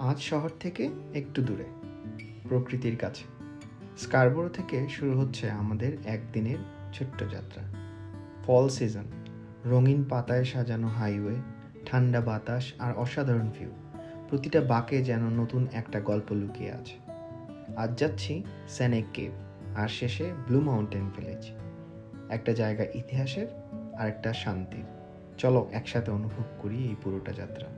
আজ শহর থেকে একটু দূরে, প্রকৃতির কাছে, স্কারবোরো থেকে শুরু হচ্ছে আমাদের একদিনের ছোট্ট যাত্রা। ফল সিজন, রঙিন পাতায় সাজানো হাইওয়ে, ঠান্ডা বাতাস আর অসাধারণ ভিউ। প্রতিটা বাঁকে যেন নতুন একটা গল্প লুকিয়ে আছে। আজ যাচ্ছি সেনেক কেভ, আর শেষে ব্লু মাউন্টেন ভিলেজ। একটা জায়গা ইতিহাসের আর একটা শান্তির। চলো একসাথে অনুভব করি এই পুরোটা যাত্রা।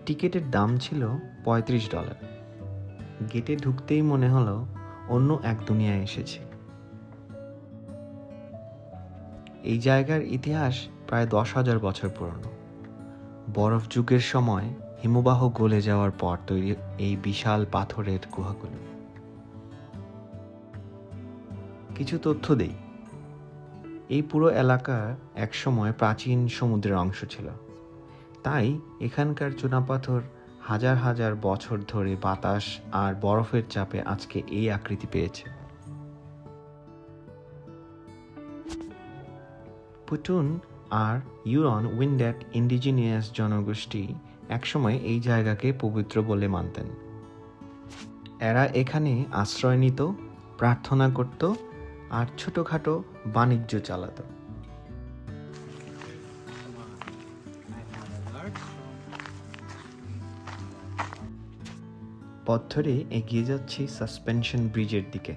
টিকিটের দাম ছিল $35। গেটে ঢুকতেই মনে হলো অন্য এক দুনিয়ায় এসেছি। এই জায়গার ইতিহাস প্রায় 10,000 বছর পুরনো। বরফ যুগের সময় হিমবাহ গলে যাওয়ার পর তৈরি এই বিশাল পাথরের গুহাগুলো। কিছু তথ্য দেই। এই পুরো এলাকা একসময় প্রাচীন সমুদ্রের অংশ ছিল, তাই এখানকার চুনাপাথর হাজার হাজার বছর ধরে বাতাস আর বরফের চাপে আজকে এই আকৃতি পেয়েছে। পুটুন আর ইউরন উইন্ড্যাট ইন্ডিজিনিয়াস জনগোষ্ঠী একসময় এই জায়গাকে পবিত্র বলে মানতেন। এরা এখানে আশ্রয় নিত, প্রার্থনা করত আর ছোটখাটো বাণিজ্য চালাত। পথ ধরে এগিয়ে যাচ্ছি সাসপেনশন ব্রিজের দিকে।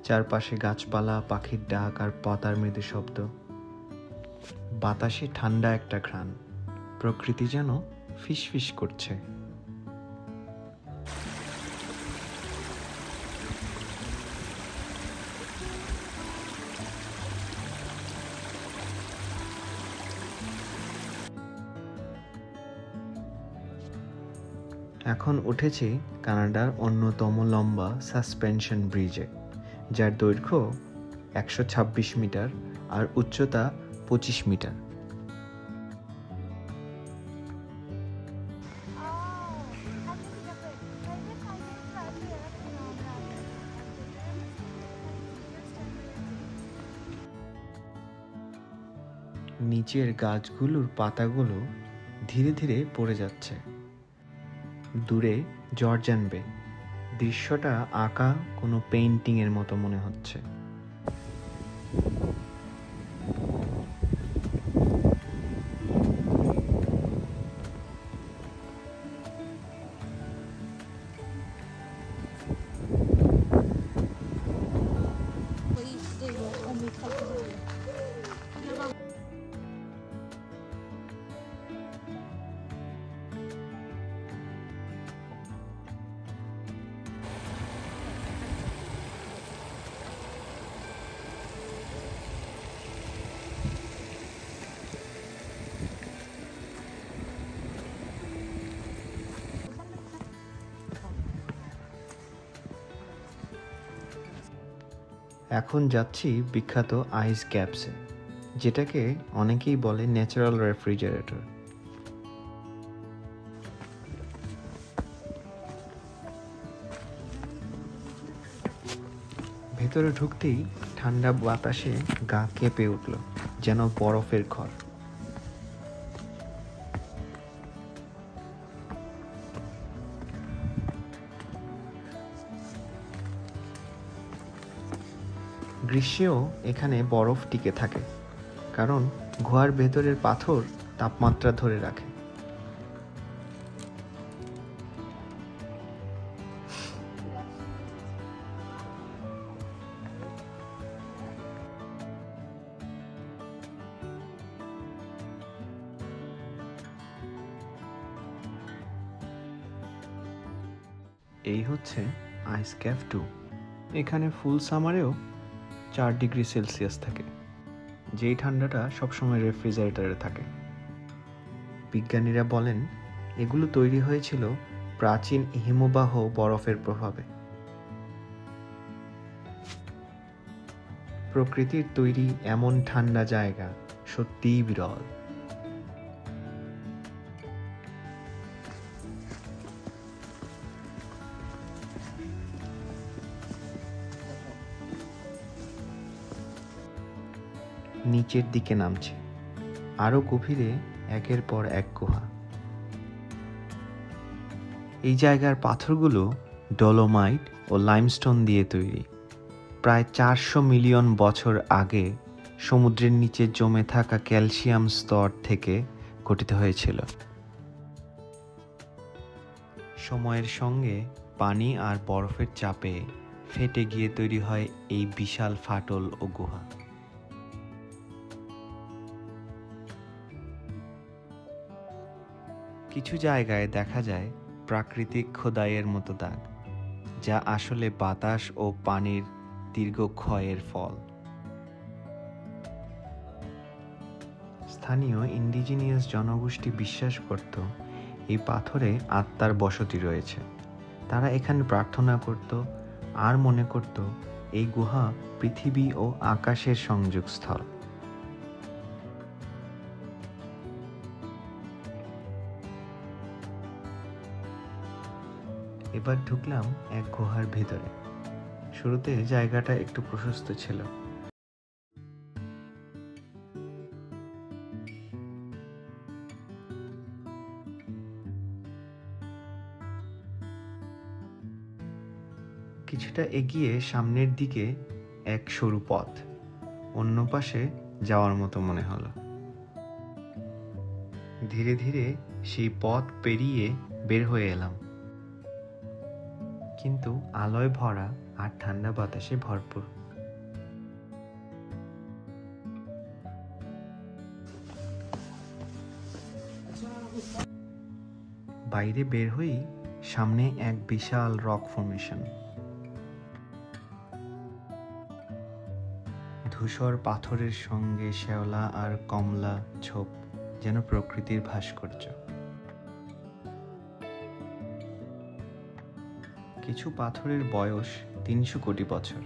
চারপাশে গাছপালা, পাখির ডাক আর পাতার মৃদু শব্দ। বাতাসে ঠান্ডা একটা ঘ্রাণ, প্রকৃতি যেন ফিসফিস করছে। এখন উঠেছি কানাডার অন্যতম লম্বা সাসপেনশন ব্রিজে, যার দৈর্ঘ্য 126 মিটার আর উচ্চতা 25 মিটার। নিচের গাছগুলোর পাতাগুলো ধীরে ধীরে পড়ে যাচ্ছে। দূরে জর্জান বে, দৃশ্যটা আঁকা কোনো পেইন্টিং এর মতো মনে হচ্ছে। এখন যাচ্ছি বিখ্যাত আইস ক্যাপসে, যেটাকে অনেকেই বলে ন্যাচারাল রেফ্রিজারেটর। ভেতরে ঢুকতেই ঠান্ডা বাতাসে গা কেঁপে উঠল, যেন বরফের ঘর। গ্রীষ্মেও এখানে বরফ টিকে থাকে, কারণ গুহার ভেতরের পাথর তাপমাত্রা ধরে রাখে। এই হচ্ছে আইস ক্যাভ 2। এখানে ফুল সামারেও 4 ডিগ্রি সেলসিয়াস থাকে, যেই ঠান্ডাটা সবসময় রেফ্রিজারেটরে থাকে। বিজ্ঞানীরা বলেন এগুলো তৈরি হয়েছিল প্রাচীন হিমবাহ বরফের প্রভাবে। প্রকৃতির তৈরি এমন ঠান্ডা জায়গা সত্যিই বিরল। নিচের দিকে নামছে, আরো গভীরে একের পর এক গুহা। এই জায়গার পাথরগুলো ডলোমাইট ও লাইমস্টোন দিয়ে তৈরি। প্রায় 400 মিলিয়ন বছর আগে সমুদ্রের নিচে জমে থাকা ক্যালসিয়াম স্তর থেকে গঠিত হয়েছিল। সময়ের সঙ্গে পানি আর বরফের চাপে ফেটে গিয়ে তৈরি হয় এই বিশাল ফাটল ও গুহা। কিছু জায়গায় দেখা যায় প্রাকৃতিক খোদাইয়ের মতো দাগ, যা আসলে বাতাস ও পানির দীর্ঘ ক্ষয়ের ফল। স্থানীয় ইন্ডিজিনিয়াস জনগোষ্ঠী বিশ্বাস করত এই পাথরে আত্মার বসতি রয়েছে। তারা এখানে প্রার্থনা করত আর মনে করত এই গুহা পৃথিবী ও আকাশের সংযোগস্থল। এবার ঢুকলাম এক গুহার ভেতরে। শুরুতে জায়গাটা একটু প্রশস্ত ছিল। কিছুটা এগিয়ে সামনের দিকে এক সরু পথ, অন্য পাশে যাওয়ার মতো মনে হলো। ধীরে ধীরে সেই পথ পেরিয়ে বের হয়ে এলাম, কিন্তু আলোয় ভরা আর ঠান্ডা বাতাসে ভরপুর। বাইরে বের হই সামনে এক বিশাল রক ফর্মেশন। ধূসর পাথরের সঙ্গে শ্যাওলা আর কমলা ছোপ, যেন প্রকৃতির ভাস্কর্য। কিছু পাথরের বয়স 300 কোটি বছর,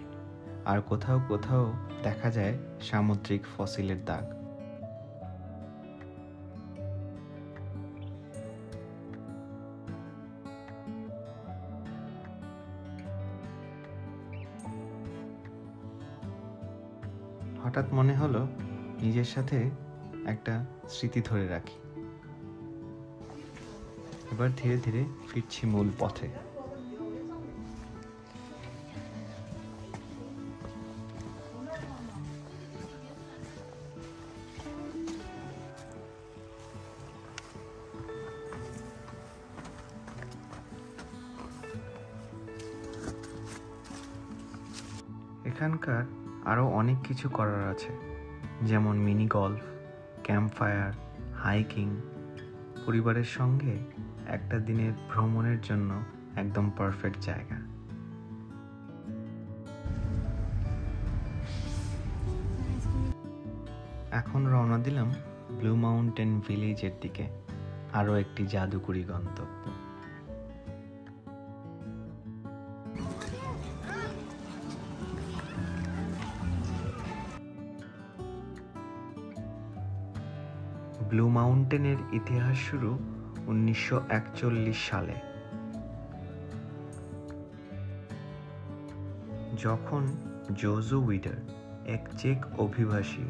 আর কোথাও কোথাও দেখা যায় সামুদ্রিক ফসিলের দাগ। হঠাৎ মনে হলো নিজের সাথে একটা স্মৃতি ধরে রাখি। এবার ধীরে ধীরে ফিরছি মূল পথে। এখানকার আরও অনেক কিছু করার আছে, যেমন mini golf, camp fire, hiking. পরিবারের সঙ্গে একটা দিনের ভ্রমণের জন্য একদম পারফেক্ট জায়গা। এখন রওনা দিলাম ব্লু মাউন্টেন ভিলেজের দিকে, আরও একটি জাদুকরী গন্তব্য। ব্লু মাউন্টেনের ইতিহাস শুরু 1941 সালে, যখন জোজো উইডার, এক চেক অভিবাসী,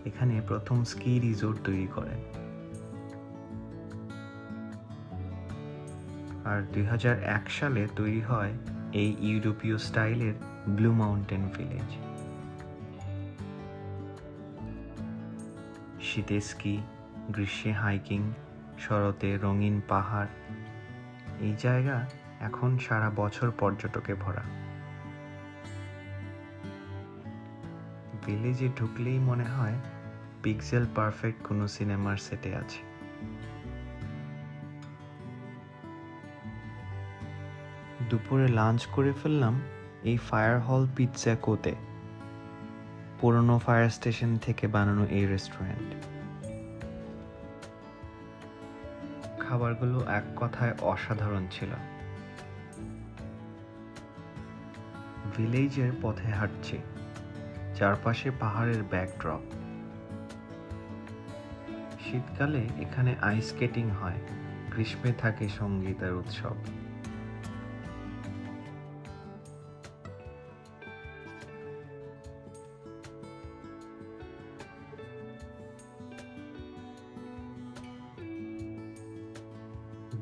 এখানে প্রথম স্কি রিসোর্ট তৈরি করেন। আর 2001 সালে তৈরি হয় এই ইউরোপীয় স্টাইলের ব্লু মাউন্টেন ভিলেজ। শীতে স্কি, গ্রীষ্মে হাইকিং, শরতে রঙিন পাহাড়। এই জায়গা এখন সারা বছর পর্যটকে ভরা। ভিলেজে ঢুকলেই মনে হয় পিক্সেল পারফেক্ট কোনো সিনেমার সেটে আছে। দুপুরে লাঞ্চ করে ফেললাম এই ফায়ার হল পিৎজা কোতে, পুরনো ফায়ার স্টেশন থেকে বানানো এই রেস্টুরেন্ট। খাবারগুলো এক কথায় অসাধারণ ছিল। ভিলেজের পথে হাঁটছি, চারপাশে পাহাড়ের ব্যাকড্রপ। শীতকালে এখানে আইস স্কেটিং হয়, গ্রীষ্মে থাকে সঙ্গীত আর উৎসব।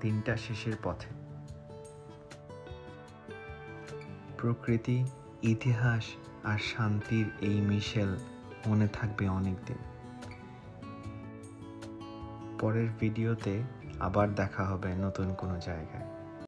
দিনটা শেষের পথে। প্রকৃতি, ইতিহাস আর শান্তির এই মিশেল মনে থাকবে অনেক দিন। পরের ভিডিওতে আবার দেখা হবে নতুন কোনো জায়গায়।